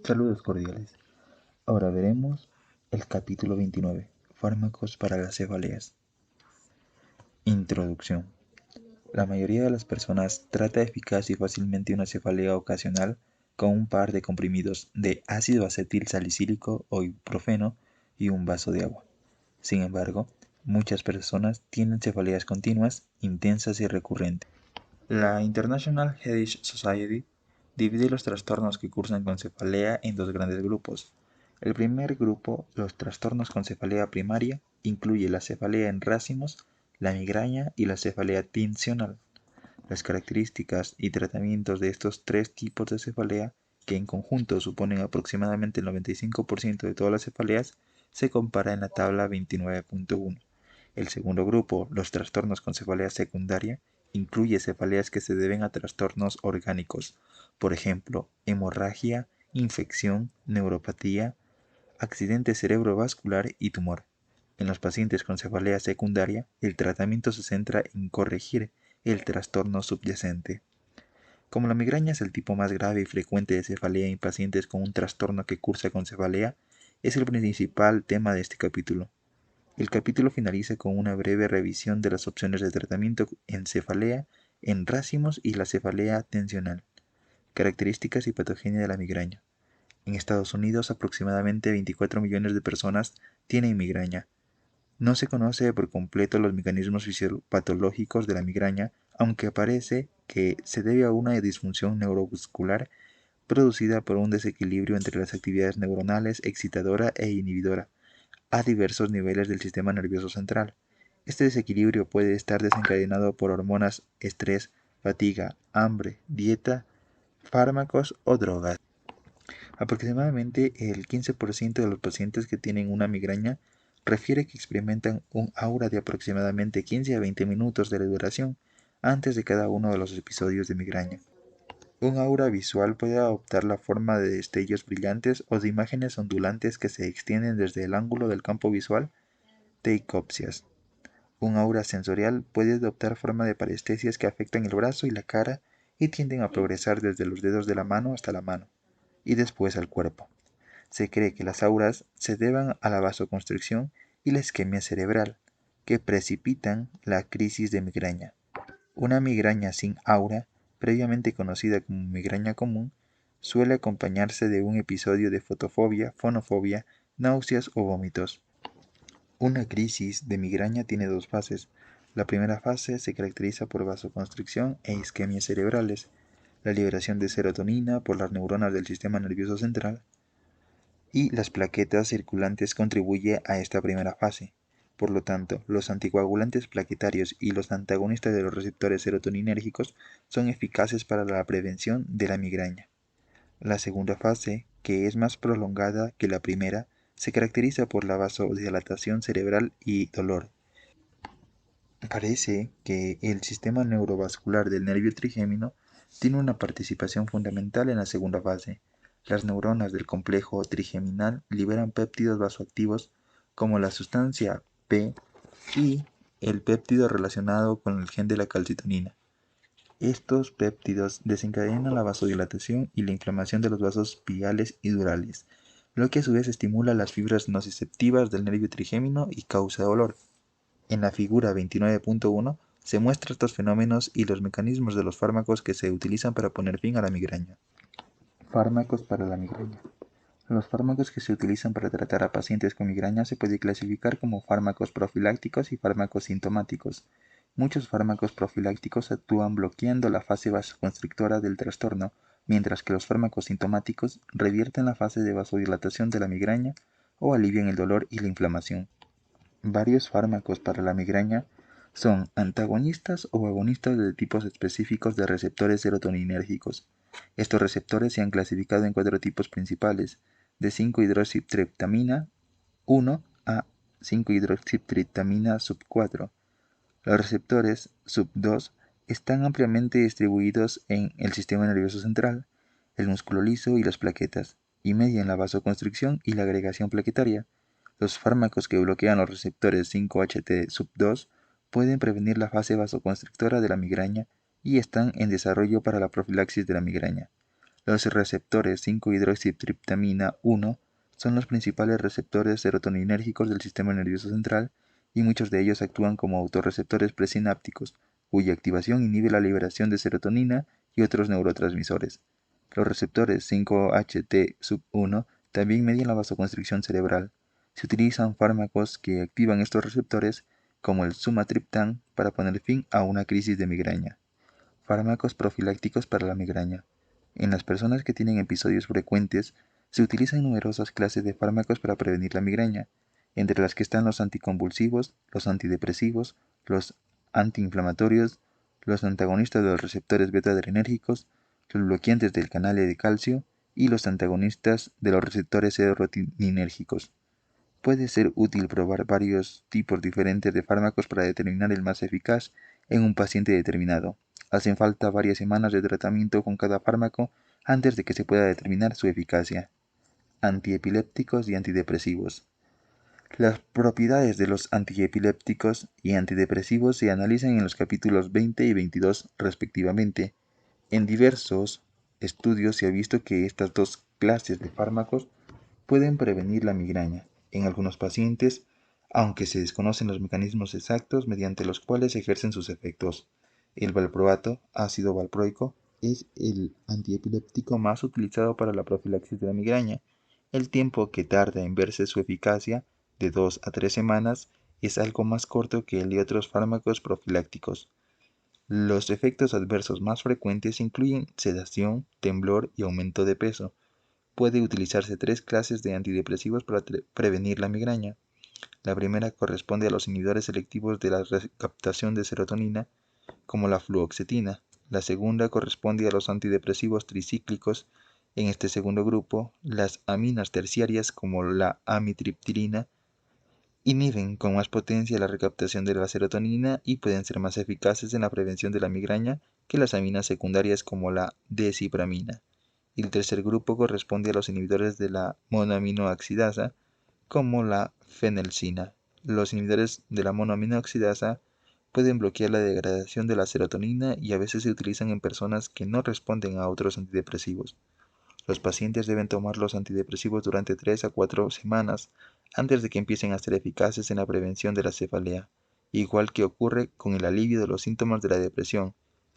Saludos cordiales. Ahora veremos el capítulo 29, Fármacos para las cefaleas. Introducción. La mayoría de las personas trata eficaz y fácilmente una cefalea ocasional con un par de comprimidos de ácido acetil salicílico o ibuprofeno y un vaso de agua. Sin embargo, muchas personas tienen cefaleas continuas, intensas y recurrentes. La International Headache Society divide los trastornos que cursan con cefalea en dos grandes grupos. El primer grupo, los trastornos con cefalea primaria, incluye la cefalea en racimos, la migraña y la cefalea tensional. Las características y tratamientos de estos tres tipos de cefalea, que en conjunto suponen aproximadamente el 95% de todas las cefaleas, se compara en la tabla 29.1. El segundo grupo, los trastornos con cefalea secundaria, incluye cefaleas que se deben a trastornos orgánicos, por ejemplo, hemorragia, infección, neuropatía, accidente cerebrovascular y tumor. En los pacientes con cefalea secundaria, el tratamiento se centra en corregir el trastorno subyacente. Como la migraña es el tipo más grave y frecuente de cefalea en pacientes con un trastorno que cursa con cefalea, es el principal tema de este capítulo. El capítulo finaliza con una breve revisión de las opciones de tratamiento en cefalea, en racimos y la cefalea tensional. Características y patogenia de la migraña. En Estados Unidos, aproximadamente 24 millones de personas tienen migraña. No se conoce por completo los mecanismos fisiopatológicos de la migraña, aunque parece que se debe a una disfunción neuromuscular producida por un desequilibrio entre las actividades neuronales excitadora e inhibidora a diversos niveles del sistema nervioso central. Este desequilibrio puede estar desencadenado por hormonas, estrés, fatiga, hambre, dieta, fármacos o drogas. Aproximadamente el 15% de los pacientes que tienen una migraña refiere que experimentan un aura de aproximadamente 15 a 20 minutos de duración antes de cada uno de los episodios de migraña. Un aura visual puede adoptar la forma de destellos brillantes o de imágenes ondulantes que se extienden desde el ángulo del campo visual de icopsias. Un aura sensorial puede adoptar forma de parestesias que afectan el brazo y la cara y tienden a progresar desde los dedos de la mano hasta la mano y después al cuerpo. Se cree que las auras se deban a la vasoconstricción y la isquemia cerebral, que precipitan la crisis de migraña. Una migraña sin aura, previamente conocida como migraña común, suele acompañarse de un episodio de fotofobia, fonofobia, náuseas o vómitos. Una crisis de migraña tiene dos fases. La primera fase se caracteriza por vasoconstricción e isquemias cerebrales, la liberación de serotonina por las neuronas del sistema nervioso central, y las plaquetas circulantes contribuye a esta primera fase. Por lo tanto, los anticoagulantes plaquetarios y los antagonistas de los receptores serotoninérgicos son eficaces para la prevención de la migraña. La segunda fase, que es más prolongada que la primera, se caracteriza por la vasodilatación cerebral y dolor. Parece que el sistema neurovascular del nervio trigémino tiene una participación fundamental en la segunda fase. Las neuronas del complejo trigeminal liberan péptidos vasoactivos como la sustancia P y el péptido relacionado con el gen de la calcitonina. Estos péptidos desencadenan la vasodilatación y la inflamación de los vasos piales y durales, lo que a su vez estimula las fibras nociceptivas del nervio trigémino y causa dolor. En la figura 29.1 se muestran estos fenómenos y los mecanismos de los fármacos que se utilizan para poner fin a la migraña. Fármacos para la migraña. Los fármacos que se utilizan para tratar a pacientes con migraña se pueden clasificar como fármacos profilácticos y fármacos sintomáticos. Muchos fármacos profilácticos actúan bloqueando la fase vasoconstrictora del trastorno, mientras que los fármacos sintomáticos revierten la fase de vasodilatación de la migraña o alivian el dolor y la inflamación. Varios fármacos para la migraña son antagonistas o agonistas de tipos específicos de receptores serotoninérgicos. Estos receptores se han clasificado en 4 tipos principales, de 5-hidroxitriptamina 1 a 5-hidroxitriptamina sub 4. Los receptores sub 2 están ampliamente distribuidos en el sistema nervioso central, el músculo liso y las plaquetas, y median la vasoconstricción y la agregación plaquetaria. Los fármacos que bloquean los receptores 5-HT sub 2 pueden prevenir la fase vasoconstrictora de la migraña y están en desarrollo para la profilaxis de la migraña. Los receptores 5-hidroxitriptamina 1 son los principales receptores serotoninérgicos del sistema nervioso central y muchos de ellos actúan como autorreceptores presinápticos, cuya activación inhibe la liberación de serotonina y otros neurotransmisores. Los receptores 5-HT1 también median la vasoconstricción cerebral. Se utilizan fármacos que activan estos receptores, como el sumatriptán, para poner fin a una crisis de migraña. Fármacos profilácticos para la migraña. En las personas que tienen episodios frecuentes, se utilizan numerosas clases de fármacos para prevenir la migraña, entre las que están los anticonvulsivos, los antidepresivos, los antiinflamatorios, los antagonistas de los receptores beta-adrenérgicos, los bloqueantes del canal de calcio y los antagonistas de los receptores serotoninérgicos. Puede ser útil probar varios tipos diferentes de fármacos para determinar el más eficaz en un paciente determinado. Hacen falta varias semanas de tratamiento con cada fármaco antes de que se pueda determinar su eficacia. Antiepilépticos y antidepresivos. Las propiedades de los antiepilépticos y antidepresivos se analizan en los capítulos 20 y 22 respectivamente. En diversos estudios se ha visto que estas dos clases de fármacos pueden prevenir la migraña en algunos pacientes, aunque se desconocen los mecanismos exactos mediante los cuales ejercen sus efectos. El valproato, ácido valproico, es el antiepiléptico más utilizado para la profilaxis de la migraña. El tiempo que tarda en verse su eficacia, de 2 a 3 semanas, es algo más corto que el de otros fármacos profilácticos. Los efectos adversos más frecuentes incluyen sedación, temblor y aumento de peso. Puede utilizarse 3 clases de antidepresivos para prevenir la migraña. La primera corresponde a los inhibidores selectivos de la recaptación de serotonina, como la fluoxetina. La segunda corresponde a los antidepresivos tricíclicos. En este segundo grupo, las aminas terciarias, como la amitriptilina, inhiben con más potencia la recaptación de la serotonina y pueden ser más eficaces en la prevención de la migraña que las aminas secundarias como la desipramina. Y el tercer grupo corresponde a los inhibidores de la monoaminoxidasa, como la fenelcina. Los inhibidores de la monoaminoxidasa pueden bloquear la degradación de la serotonina y a veces se utilizan en personas que no responden a otros antidepresivos. Los pacientes deben tomar los antidepresivos durante 3 a 4 semanas antes de que empiecen a ser eficaces en la prevención de la cefalea, igual que ocurre con el alivio de los síntomas de la depresión.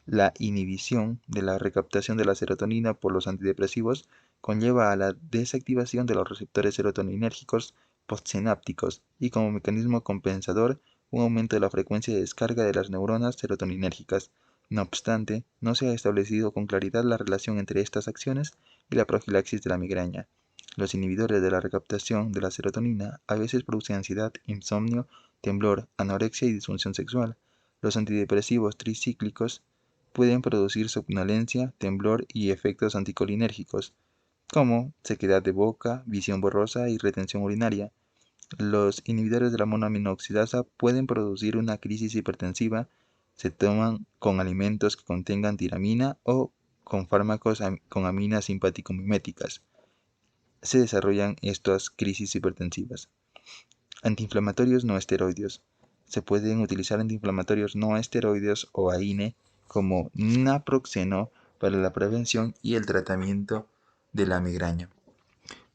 La inhibición de la recaptación de la serotonina por los antidepresivos conlleva a la desactivación de los receptores serotoninérgicos postsinápticos y, como mecanismo compensador, un aumento de la frecuencia de descarga de las neuronas serotoninérgicas. No obstante, no se ha establecido con claridad la relación entre estas acciones y la profilaxis de la migraña. Los inhibidores de la recaptación de la serotonina a veces producen ansiedad, insomnio, temblor, anorexia y disfunción sexual. Los antidepresivos tricíclicos pueden producir somnolencia, temblor y efectos anticolinérgicos, como sequedad de boca, visión borrosa y retención urinaria. Los inhibidores de la monoaminoxidasa pueden producir una crisis hipertensiva. Se toman con alimentos que contengan tiramina o con fármacos con aminas simpático-miméticas. Se desarrollan estas crisis hipertensivas. Antiinflamatorios no esteroideos. Se pueden utilizar antiinflamatorios no esteroideos o AINE como naproxeno para la prevención y el tratamiento de la migraña.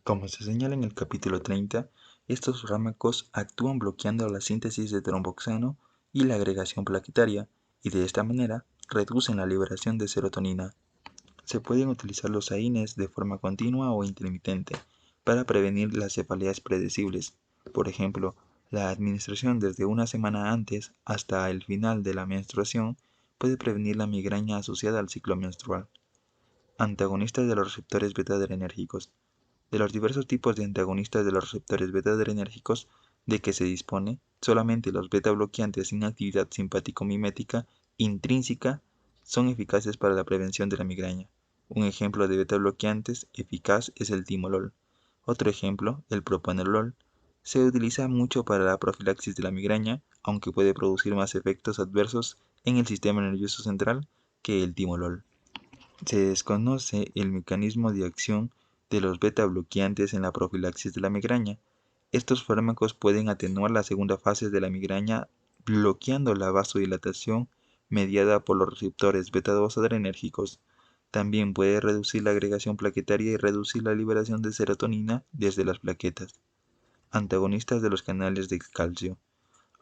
Como se señala en el capítulo 30, estos fármacos actúan bloqueando la síntesis de tromboxano y la agregación plaquetaria, y de esta manera reducen la liberación de serotonina. Se pueden utilizar los AINES de forma continua o intermitente para prevenir las cefaleas predecibles. Por ejemplo, la administración desde una semana antes hasta el final de la menstruación puede prevenir la migraña asociada al ciclo menstrual. Antagonistas de los receptores beta-adrenérgicos. De los diversos tipos de antagonistas de los receptores beta-adrenérgicos de que se dispone, solamente los beta-bloqueantes sin actividad simpático-mimética intrínseca son eficaces para la prevención de la migraña. Un ejemplo de beta-bloqueantes eficaz es el timolol. Otro ejemplo, el propanolol, se utiliza mucho para la profilaxis de la migraña, aunque puede producir más efectos adversos en el sistema nervioso central que el timolol. Se desconoce el mecanismo de acción de los beta-bloqueantes en la profilaxis de la migraña. Estos fármacos pueden atenuar la segunda fase de la migraña bloqueando la vasodilatación mediada por los receptores beta-2 adrenérgicos. También puede reducir la agregación plaquetaria y reducir la liberación de serotonina desde las plaquetas. Antagonistas de los canales de calcio.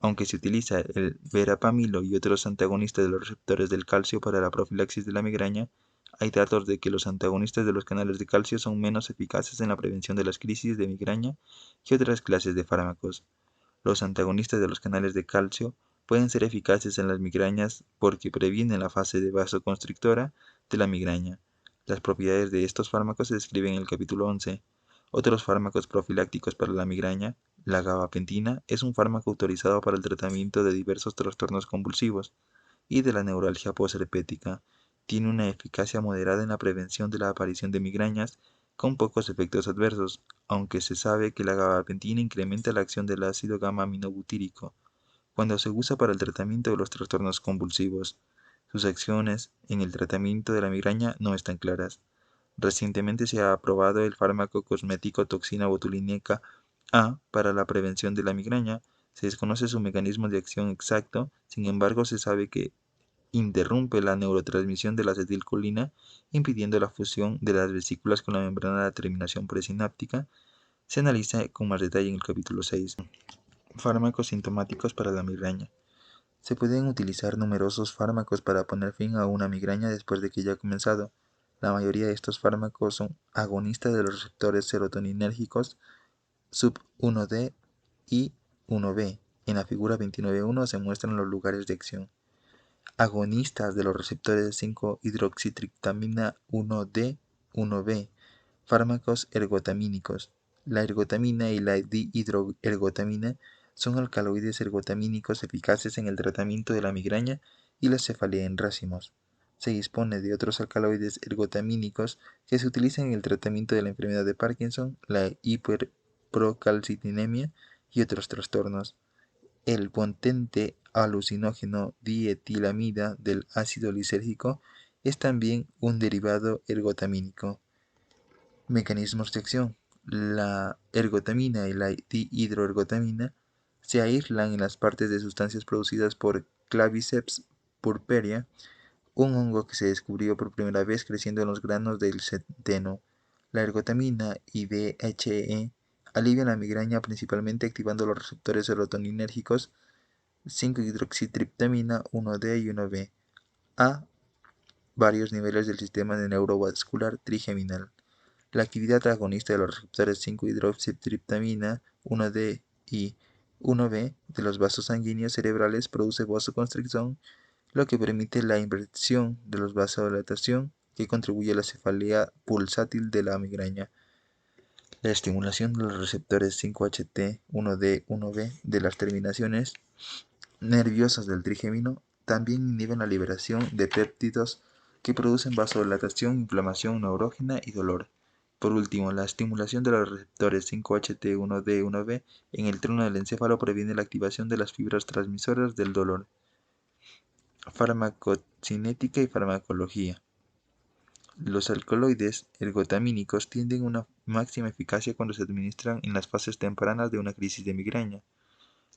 Aunque se utiliza el verapamilo y otros antagonistas de los receptores del calcio para la profilaxis de la migraña, hay datos de que los antagonistas de los canales de calcio son menos eficaces en la prevención de las crisis de migraña que otras clases de fármacos. Los antagonistas de los canales de calcio pueden ser eficaces en las migrañas porque previenen la fase de vasoconstrictora de la migraña. Las propiedades de estos fármacos se describen en el capítulo 11. Otros fármacos profilácticos para la migraña. La gabapentina es un fármaco autorizado para el tratamiento de diversos trastornos convulsivos y de la neuralgia posherpética. Tiene una eficacia moderada en la prevención de la aparición de migrañas con pocos efectos adversos, aunque se sabe que la gabapentina incrementa la acción del ácido gamma-aminobutírico cuando se usa para el tratamiento de los trastornos convulsivos. Sus acciones en el tratamiento de la migraña no están claras. Recientemente se ha aprobado el fármaco cosmético toxina botulínica A para la prevención de la migraña. Se desconoce su mecanismo de acción exacto, sin embargo se sabe que interrumpe la neurotransmisión de la acetilcolina, impidiendo la fusión de las vesículas con la membrana de terminación presináptica. Se analiza con más detalle en el capítulo 6. Fármacos sintomáticos para la migraña. Se pueden utilizar numerosos fármacos para poner fin a una migraña después de que ya ha comenzado. La mayoría de estos fármacos son agonistas de los receptores serotoninérgicos sub-1D y 1B. En la figura 29.1 se muestran los lugares de acción. Agonistas de los receptores 5-hidroxitriptamina 1D, 1B. Fármacos ergotamínicos. La ergotamina y la dihidroergotamina son alcaloides ergotamínicos eficaces en el tratamiento de la migraña y la cefalea en racimos. Se dispone de otros alcaloides ergotamínicos que se utilizan en el tratamiento de la enfermedad de Parkinson, la hiperprocalcitinemia y otros trastornos. El potente alucinógeno dietilamida del ácido lisérgico es también un derivado ergotamínico. Mecanismos de acción. La ergotamina y la dihidroergotamina se aíslan en las partes de sustancias producidas por Claviceps purpurea, un hongo que se descubrió por primera vez creciendo en los granos del centeno. La ergotamina y DHE alivian la migraña principalmente activando los receptores serotoninérgicos 5-hidroxitriptamina 1D y 1B a varios niveles del sistema neurovascular trigeminal. La actividad agonista de los receptores 5-hidroxitriptamina 1D y 1B de los vasos sanguíneos cerebrales produce vasoconstricción, lo que permite la inversión de la vasodilatación que contribuye a la cefalea pulsátil de la migraña. La estimulación de los receptores 5HT, 1D, 1B de las terminaciones nerviosas del trigémino también inhiben la liberación de péptidos que producen vasodilatación, inflamación neurógena y dolor. Por último, la estimulación de los receptores 5HT, 1D, 1B en el trono del encéfalo previene la activación de las fibras transmisoras del dolor. Farmacocinética y farmacología. Los alcaloides ergotamínicos tienen una máxima eficacia cuando se administran en las fases tempranas de una crisis de migraña.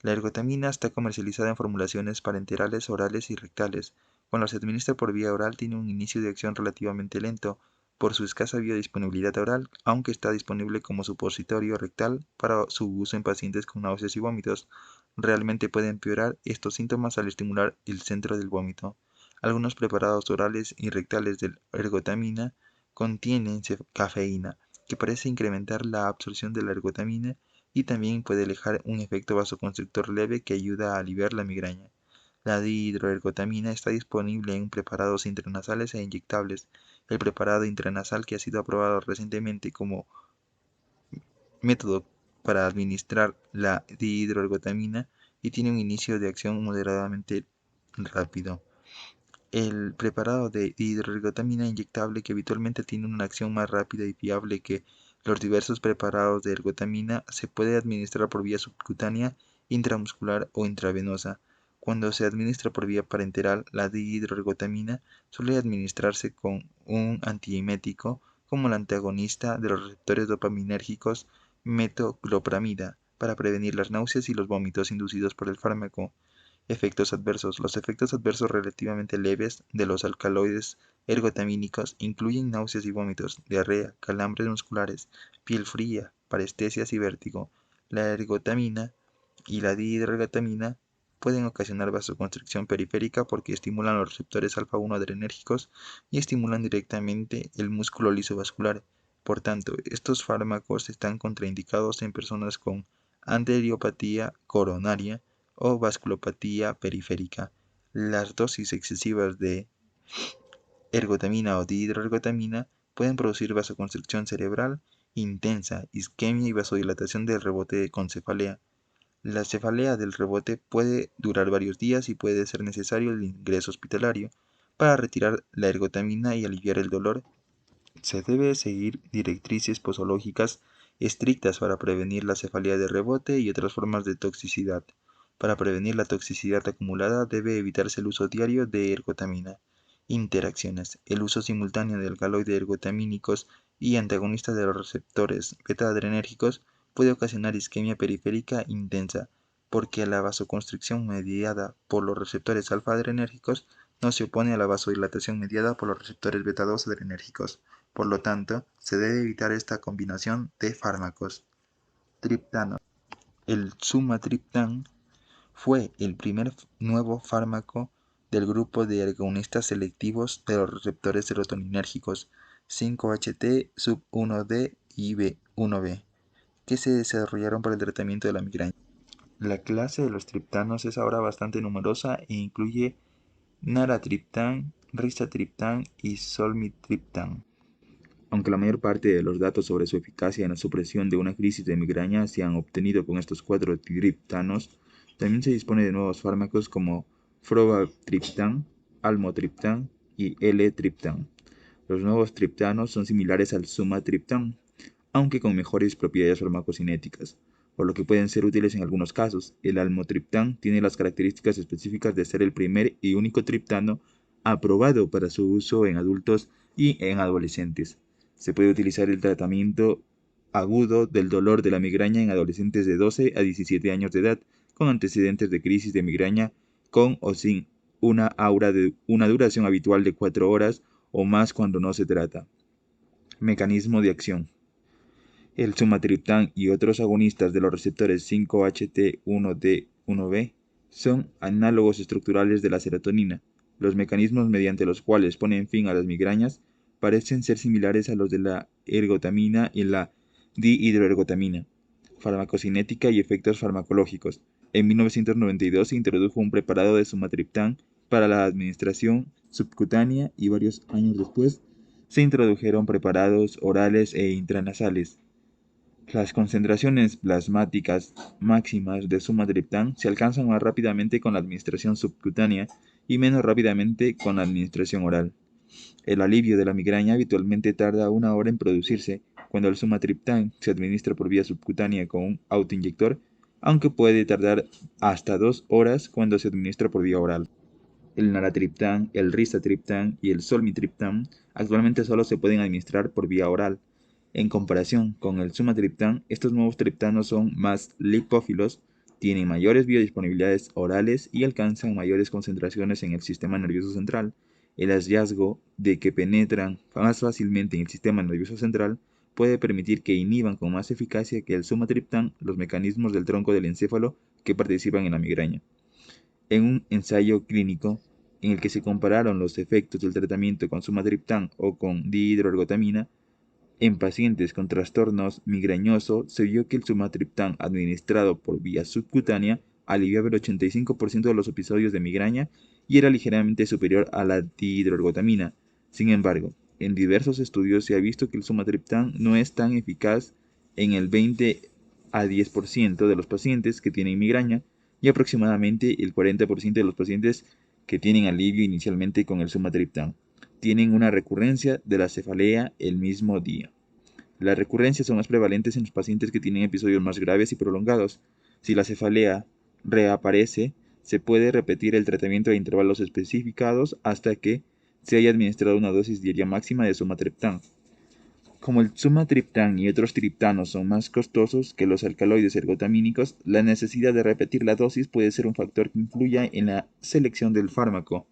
La ergotamina está comercializada en formulaciones parenterales, orales y rectales. Cuando se administra por vía oral tiene un inicio de acción relativamente lento por su escasa biodisponibilidad oral, aunque está disponible como supositorio rectal para su uso en pacientes con náuseas y vómitos. Realmente puede empeorar estos síntomas al estimular el centro del vómito. Algunos preparados orales y rectales de ergotamina contienen cafeína, que parece incrementar la absorción de la ergotamina y también puede dejar un efecto vasoconstrictor leve que ayuda a aliviar la migraña. La dihidroergotamina está disponible en preparados intranasales e inyectables. El preparado intranasal que ha sido aprobado recientemente como método para administrar la dihidroergotamina y tiene un inicio de acción moderadamente rápido. El preparado de dihidroergotamina inyectable que habitualmente tiene una acción más rápida y fiable que los diversos preparados de ergotamina se puede administrar por vía subcutánea, intramuscular o intravenosa. Cuando se administra por vía parenteral, la dihidroergotamina suele administrarse con un antiemético como el antagonista de los receptores dopaminérgicos metoclopramida para prevenir las náuseas y los vómitos inducidos por el fármaco. Efectos adversos. Los efectos adversos relativamente leves de los alcaloides ergotamínicos incluyen náuseas y vómitos, diarrea, calambres musculares, piel fría, parestesias y vértigo. La ergotamina y la dihidroergotamina pueden ocasionar vasoconstricción periférica porque estimulan los receptores alfa-1 adrenérgicos y estimulan directamente el músculo liso vascular. Por tanto, estos fármacos están contraindicados en personas con arteriopatía coronaria o vasculopatía periférica. Las dosis excesivas de ergotamina o dihidroergotamina pueden producir vasoconstricción cerebral intensa, isquemia y vasodilatación del rebote con cefalea. La cefalea del rebote puede durar varios días y puede ser necesario el ingreso hospitalario. Para retirar la ergotamina y aliviar el dolor, se debe seguir directrices posológicas estrictas para prevenir la cefalea de rebote y otras formas de toxicidad. Para prevenir la toxicidad acumulada debe evitarse el uso diario de ergotamina. Interacciones. El uso simultáneo de alcaloides ergotamínicos y antagonistas de los receptores beta-adrenérgicos puede ocasionar isquemia periférica intensa, porque la vasoconstricción mediada por los receptores alfa-adrenérgicos no se opone a la vasodilatación mediada por los receptores beta-2 adrenérgicos. Por lo tanto, se debe evitar esta combinación de fármacos. Triptano. El sumatriptán fue el primer nuevo fármaco del grupo de agonistas selectivos de los receptores serotoninérgicos 5-HT sub 1D y B1B, que se desarrollaron para el tratamiento de la migraña. La clase de los triptanos es ahora bastante numerosa e incluye naratriptán, rizatriptán y solmitriptán. Aunque la mayor parte de los datos sobre su eficacia en la supresión de una crisis de migraña se han obtenido con estos 4 triptanos, también se dispone de nuevos fármacos como frovatriptán, almotriptán y L-triptán. Los nuevos triptanos son similares al sumatriptán, aunque con mejores propiedades farmacocinéticas, por lo que pueden ser útiles en algunos casos. El almotriptán tiene las características específicas de ser el primer y único triptano aprobado para su uso en adultos y en adolescentes. Se puede utilizar el tratamiento agudo del dolor de la migraña en adolescentes de 12 a 17 años de edad, con antecedentes de crisis de migraña, con o sin una duración habitual de 4 horas o más cuando no se trata. Mecanismo de acción. El sumatriptán y otros agonistas de los receptores 5-HT1D1B son análogos estructurales de la serotonina. Los mecanismos mediante los cuales ponen fin a las migrañas parecen ser similares a los de la ergotamina y la dihidroergotamina. Farmacocinética y efectos farmacológicos. En 1992 se introdujo un preparado de sumatriptán para la administración subcutánea y varios años después se introdujeron preparados orales e intranasales. Las concentraciones plasmáticas máximas de sumatriptán se alcanzan más rápidamente con la administración subcutánea y menos rápidamente con la administración oral. El alivio de la migraña habitualmente tarda 1 hora en producirse cuando el sumatriptán se administra por vía subcutánea con un autoinyector, aunque puede tardar hasta 2 horas cuando se administra por vía oral. El naratriptán, el rizatriptán y el solmitriptán actualmente solo se pueden administrar por vía oral. En comparación con el sumatriptán, estos nuevos triptanos son más lipófilos, tienen mayores biodisponibilidades orales y alcanzan mayores concentraciones en el sistema nervioso central. El hallazgo de que penetran más fácilmente en el sistema nervioso central puede permitir que inhiban con más eficacia que el sumatriptán los mecanismos del tronco del encéfalo que participan en la migraña. En un ensayo clínico en el que se compararon los efectos del tratamiento con sumatriptán o con dihidroergotamina en pacientes con trastornos migrañosos, se vio que el sumatriptán administrado por vía subcutánea aliviaba el 85% de los episodios de migraña y era ligeramente superior a la dihidroergotamina. Sin embargo, en diversos estudios se ha visto que el sumatriptán no es tan eficaz en el 20 a 10% de los pacientes que tienen migraña y aproximadamente el 40% de los pacientes que tienen alivio inicialmente con el sumatriptán tienen una recurrencia de la cefalea el mismo día. Las recurrencias son más prevalentes en los pacientes que tienen episodios más graves y prolongados. Si la cefalea reaparece, se puede repetir el tratamiento a intervalos especificados hasta que se haya administrado una dosis diaria máxima de sumatriptán. Como el sumatriptán y otros triptanos son más costosos que los alcaloides ergotamínicos, la necesidad de repetir la dosis puede ser un factor que influya en la selección del fármaco.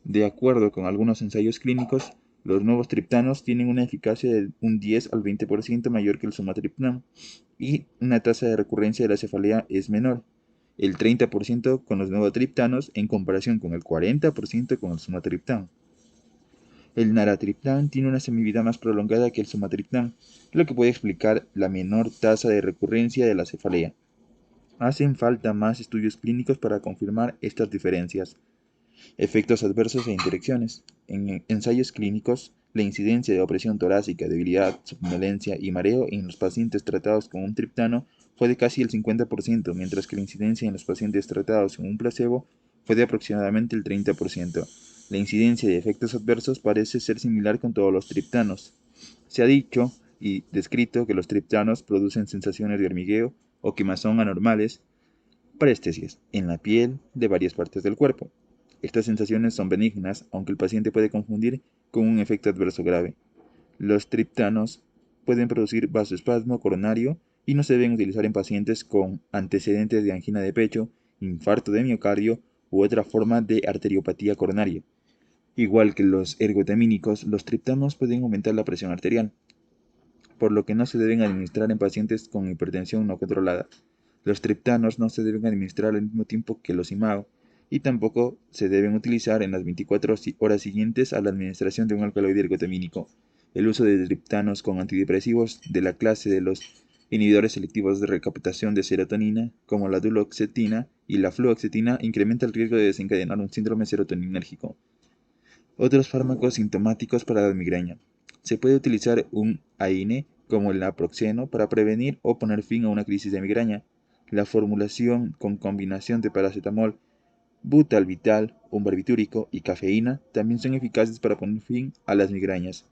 De acuerdo con algunos ensayos clínicos, los nuevos triptanos tienen una eficacia de un 10 al 20% mayor que el sumatriptán y una tasa de recurrencia de la cefalea es menor, el 30% con los nuevos triptanos en comparación con el 40% con el sumatriptán. El naratriptán tiene una semivida más prolongada que el sumatriptán, lo que puede explicar la menor tasa de recurrencia de la cefalea. Hacen falta más estudios clínicos para confirmar estas diferencias. Efectos adversos e interacciones. En ensayos clínicos, la incidencia de opresión torácica, debilidad, somnolencia y mareo en los pacientes tratados con un triptano fue de casi el 50%, mientras que la incidencia en los pacientes tratados con un placebo fue de aproximadamente el 30%. La incidencia de efectos adversos parece ser similar con todos los triptanos. Se ha dicho y descrito que los triptanos producen sensaciones de hormigueo o quemazón anormales, paréstesis en la piel de varias partes del cuerpo. Estas sensaciones son benignas, aunque el paciente puede confundir con un efecto adverso grave. Los triptanos pueden producir vasoespasmo coronario y no se deben utilizar en pacientes con antecedentes de angina de pecho, infarto de miocardio u otra forma de arteriopatía coronaria. Igual que los ergotamínicos, los triptanos pueden aumentar la presión arterial, por lo que no se deben administrar en pacientes con hipertensión no controlada. Los triptanos no se deben administrar al mismo tiempo que los IMAO y tampoco se deben utilizar en las 24 horas siguientes a la administración de un alcaloide ergotamínico. El uso de triptanos con antidepresivos de la clase de los inhibidores selectivos de recaptación de serotonina, como la duloxetina y la fluoxetina, incrementa el riesgo de desencadenar un síndrome serotoninérgico. Otros fármacos sintomáticos para la migraña. Se puede utilizar un AINE como el naproxeno para prevenir o poner fin a una crisis de migraña. La formulación con combinación de paracetamol, butalbital, un barbitúrico y cafeína también son eficaces para poner fin a las migrañas.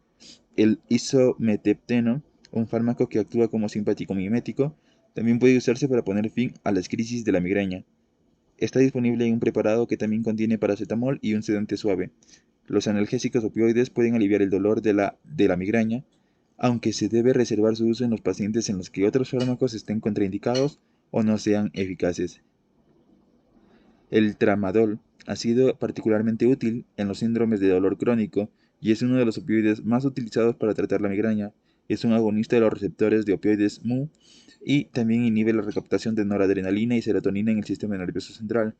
El isometepteno, un fármaco que actúa como simpático mimético, también puede usarse para poner fin a las crisis de la migraña. Está disponible en un preparado que también contiene paracetamol y un sedante suave. Los analgésicos opioides pueden aliviar el dolor de la migraña, aunque se debe reservar su uso en los pacientes en los que otros fármacos estén contraindicados o no sean eficaces. El tramadol ha sido particularmente útil en los síndromes de dolor crónico y es uno de los opioides más utilizados para tratar la migraña. Es un agonista de los receptores de opioides mu y también inhibe la recaptación de noradrenalina y serotonina en el sistema nervioso central.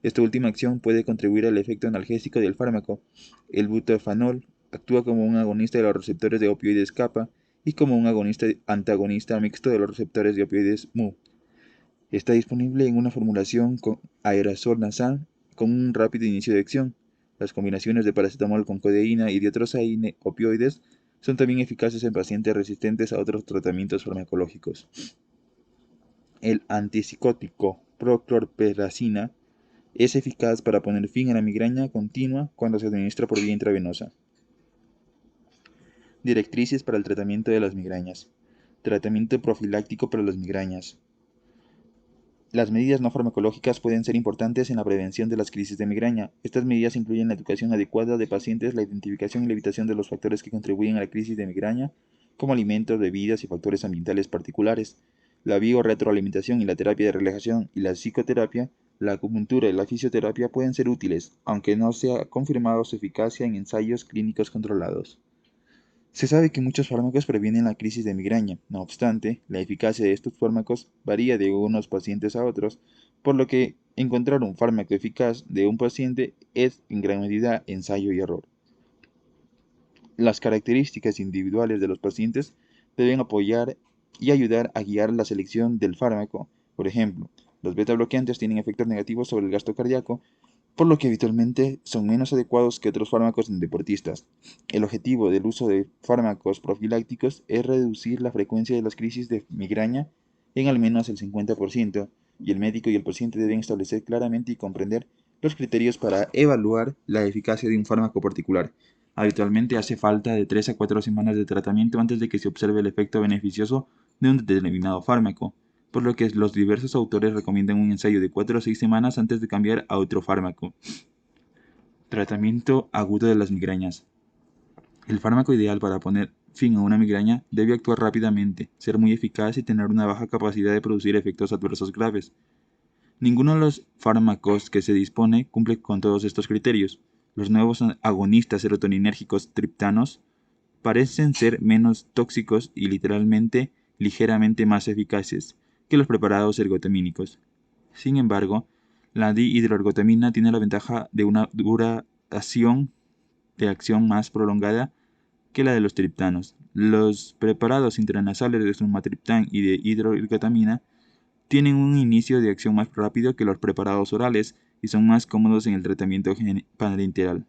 Esta última acción puede contribuir al efecto analgésico del fármaco. El butorfanol actúa como un agonista de los receptores de opioides kappa y como un antagonista mixto de los receptores de opioides mu. Está disponible en una formulación con aerosol nasal con un rápido inicio de acción. Las combinaciones de paracetamol con codeína y de otros opioides son también eficaces en pacientes resistentes a otros tratamientos farmacológicos. El antipsicótico prochlorperazina es eficaz para poner fin a la migraña continua cuando se administra por vía intravenosa. Directrices para el tratamiento de las migrañas. Tratamiento profiláctico para las migrañas. Las medidas no farmacológicas pueden ser importantes en la prevención de las crisis de migraña. Estas medidas incluyen la educación adecuada de pacientes, la identificación y la evitación de los factores que contribuyen a la crisis de migraña, como alimentos, bebidas y factores ambientales particulares. La biorretroalimentación y la terapia de relajación y la psicoterapia, la acupuntura y la fisioterapia pueden ser útiles, aunque no se ha confirmado su eficacia en ensayos clínicos controlados. Se sabe que muchos fármacos previenen la crisis de migraña. No obstante, la eficacia de estos fármacos varía de unos pacientes a otros, por lo que encontrar un fármaco eficaz de un paciente es en gran medida ensayo y error. Las características individuales de los pacientes deben apoyar y ayudar a guiar la selección del fármaco. Por ejemplo, los beta bloqueantes tienen efectos negativos sobre el gasto cardíaco, por lo que habitualmente son menos adecuados que otros fármacos en deportistas. El objetivo del uso de fármacos profilácticos es reducir la frecuencia de las crisis de migraña en al menos el 50%, y el médico y el paciente deben establecer claramente y comprender los criterios para evaluar la eficacia de un fármaco particular. Habitualmente hace falta de 3 a 4 semanas de tratamiento antes de que se observe el efecto beneficioso de un determinado fármaco, por lo que los diversos autores recomiendan un ensayo de 4 o 6 semanas antes de cambiar a otro fármaco. Tratamiento agudo de las migrañas. El fármaco ideal para poner fin a una migraña debe actuar rápidamente, ser muy eficaz y tener una baja capacidad de producir efectos adversos graves. Ninguno de los fármacos que se dispone cumple con todos estos criterios. Los nuevos agonistas serotoninérgicos triptanos parecen ser menos tóxicos y ligeramente más eficaces que los preparados ergotamínicos. Sin embargo, la dihidroergotamina tiene la ventaja de una duración de acción más prolongada que la de los triptanos. Los preparados intranasales de sumatriptán y de hidroergotamina tienen un inicio de acción más rápido que los preparados orales y son más cómodos en el tratamiento parenteral.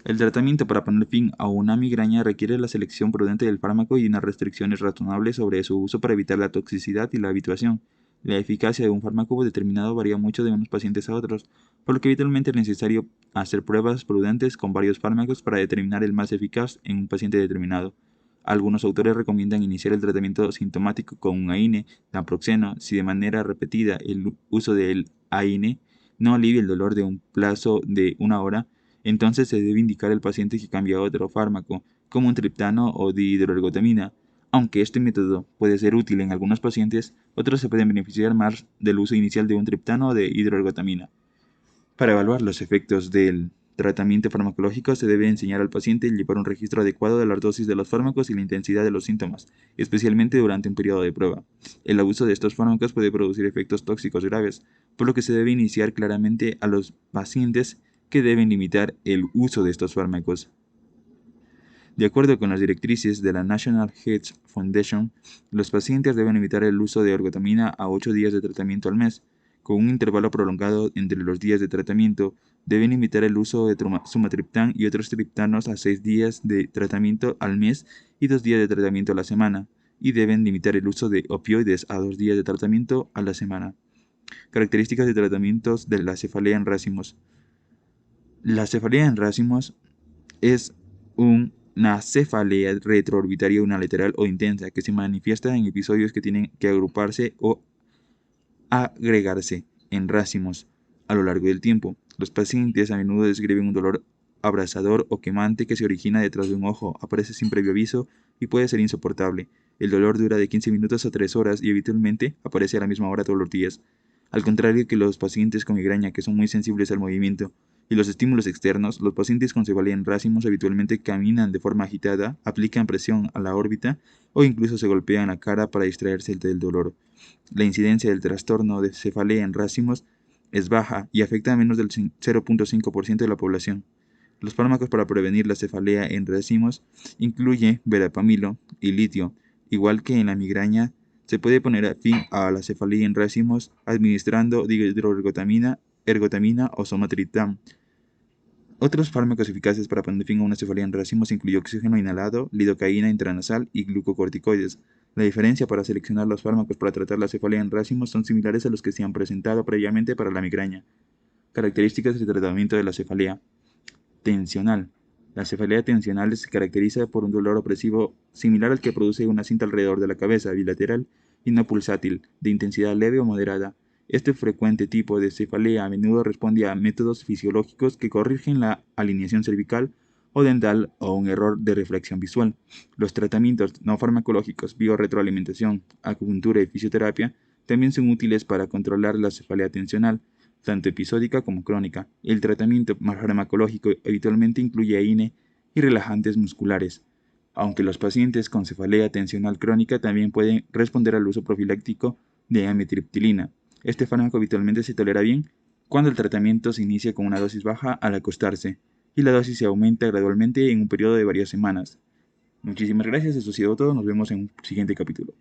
El tratamiento para poner fin a una migraña requiere la selección prudente del fármaco y unas restricciones razonables sobre su uso para evitar la toxicidad y la habituación. La eficacia de un fármaco determinado varía mucho de unos pacientes a otros, por lo que habitualmente es necesario hacer pruebas prudentes con varios fármacos para determinar el más eficaz en un paciente determinado. Algunos autores recomiendan iniciar el tratamiento sintomático con un AINE, naproxeno, si de manera repetida el uso del AINE no alivia el dolor de un plazo de 1 hora. Entonces se debe indicar al paciente que cambie a otro fármaco, como un triptano o dihidroergotamina. Aunque este método puede ser útil en algunos pacientes, otros se pueden beneficiar más del uso inicial de un triptano o de hidroergotamina. Para evaluar los efectos del tratamiento farmacológico se debe enseñar al paciente a llevar un registro adecuado de las dosis de los fármacos y la intensidad de los síntomas, especialmente durante un periodo de prueba. El abuso de estos fármacos puede producir efectos tóxicos graves, por lo que se debe iniciar claramente a los pacientes que deben limitar el uso de estos fármacos. De acuerdo con las directrices de la National Health Foundation, los pacientes deben evitar el uso de ergotamina a 8 días de tratamiento al mes. Con un intervalo prolongado entre los días de tratamiento, deben limitar el uso de sumatriptán y otros triptanos a 6 días de tratamiento al mes y 2 días de tratamiento a la semana, y deben limitar el uso de opioides a 2 días de tratamiento a la semana. Características de tratamientos de la cefalea en racimos. La cefalea en racimos es una cefalea retroorbitaria unilateral o intensa que se manifiesta en episodios que tienen que agruparse o agregarse en racimos a lo largo del tiempo. Los pacientes a menudo describen un dolor abrasador o quemante que se origina detrás de un ojo, aparece sin previo aviso y puede ser insoportable. El dolor dura de 15 minutos a 3 horas y habitualmente aparece a la misma hora todos los días. Al contrario que los pacientes con migraña, que son muy sensibles al movimiento y los estímulos externos, los pacientes con cefalea en racimos habitualmente caminan de forma agitada, aplican presión a la órbita o incluso se golpean la cara para distraerse del dolor. La incidencia del trastorno de cefalea en racimos es baja y afecta a menos del 0.5% de la población. Los fármacos para prevenir la cefalea en racimos incluyen verapamilo y litio. Igual que en la migraña, se puede poner fin a la cefalea en racimos administrando dihidroergotamina, ergotamina o somatriptán. Otros fármacos eficaces para poner fin a una cefalea en racimos incluyen oxígeno inhalado, lidocaína intranasal y glucocorticoides. La diferencia para seleccionar los fármacos para tratar la cefalea en racimos son similares a los que se han presentado previamente para la migraña. Características de tratamiento de la cefalea tensional. La cefalea tensional se caracteriza por un dolor opresivo similar al que produce una cinta alrededor de la cabeza, bilateral y no pulsátil, de intensidad leve o moderada. Este frecuente tipo de cefalea a menudo responde a métodos fisiológicos que corrigen la alineación cervical o dental o un error de reflexión visual. Los tratamientos no farmacológicos, biorretroalimentación, acupuntura y fisioterapia también son útiles para controlar la cefalea tensional, tanto episódica como crónica. El tratamiento farmacológico habitualmente incluye AINE y relajantes musculares, aunque los pacientes con cefalea tensional crónica también pueden responder al uso profiláctico de amitriptilina. Este fármaco habitualmente se tolera bien cuando el tratamiento se inicia con una dosis baja al acostarse y la dosis se aumenta gradualmente en un periodo de varias semanas. Muchísimas gracias, eso ha sido todo, nos vemos en un siguiente capítulo.